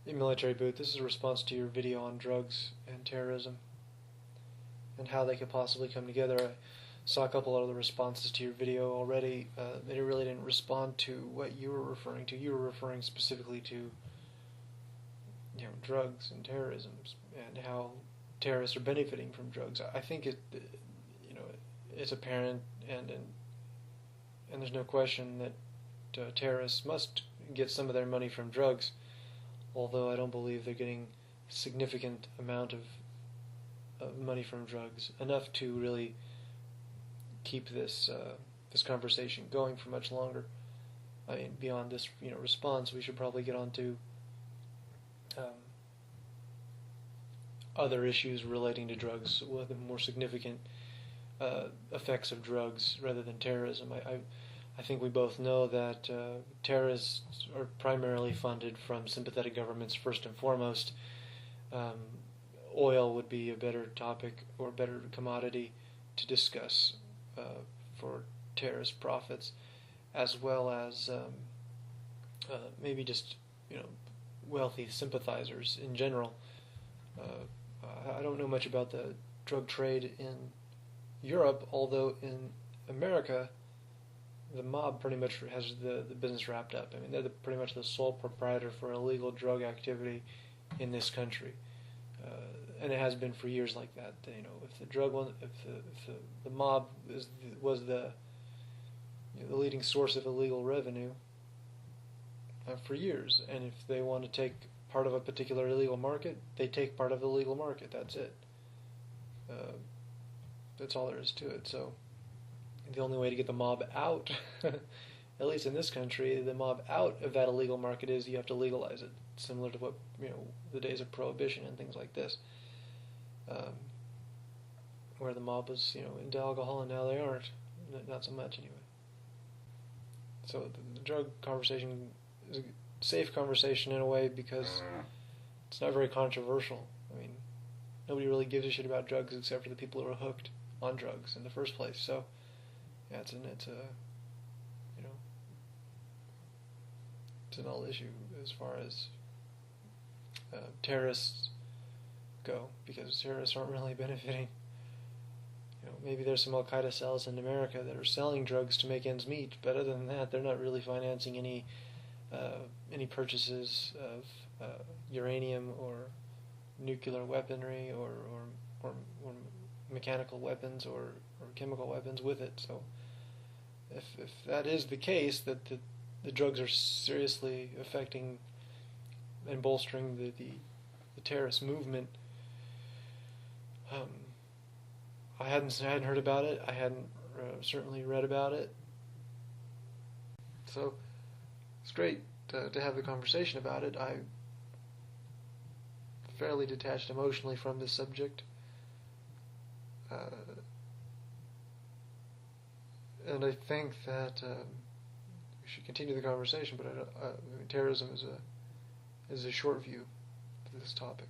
Hey, MilitaryBoot, this is a response to your video on drugs and terrorism and how they could possibly come together. I saw a couple of the responses to your video already. They really didn't respond to what you were referring to. You were referring specifically to drugs and terrorism and how terrorists are benefiting from drugs. I think it's apparent and there's no question that terrorists must get some of their money from drugs. Although I don't believe they're getting a significant amount of money from drugs, enough to really keep this conversation going for much longer. I mean, beyond this response, we should probably get on to other issues relating to drugs with more significant effects of drugs rather than terrorism. I think we both know that terrorists are primarily funded from sympathetic governments first and foremost. Oil would be a better topic or a better commodity to discuss for terrorist profits, as well as maybe just wealthy sympathizers in general. I don't know much about the drug trade in Europe, although in America the mob pretty much has the business wrapped up. I mean, they're pretty much the sole proprietor for illegal drug activity in this country, and it has been for years like that. If the mob was the leading source of illegal revenue for years, and if they want to take part of a particular illegal market, they take part of the legal market. That's it. That's all there is to it. So the only way to get the mob out, at least in this country, the mob out of that illegal market is you have to legalize it, similar to what the days of prohibition and things like this, where the mob was into alcohol and now they aren't, not so much anyway. So the drug conversation is a safe conversation in a way because it's not very controversial. I mean, nobody really gives a shit about drugs except for the people who are hooked on drugs in the first place. So yeah, it's an all issue as far as terrorists go, because terrorists aren't really benefiting. Maybe there's some Al-Qaeda cells in America that are selling drugs to make ends meet, but other than that, they're not really financing any purchases of uranium or nuclear weaponry or mechanical weapons or chemical weapons with it. So if that is the case, that the drugs are seriously affecting and bolstering the terrorist movement, I hadn't heard about it. I hadn't certainly read about it. So it's great to have the conversation about it. I'm fairly detached emotionally from this subject. And I think that we should continue the conversation, but terrorism is a short view to this topic.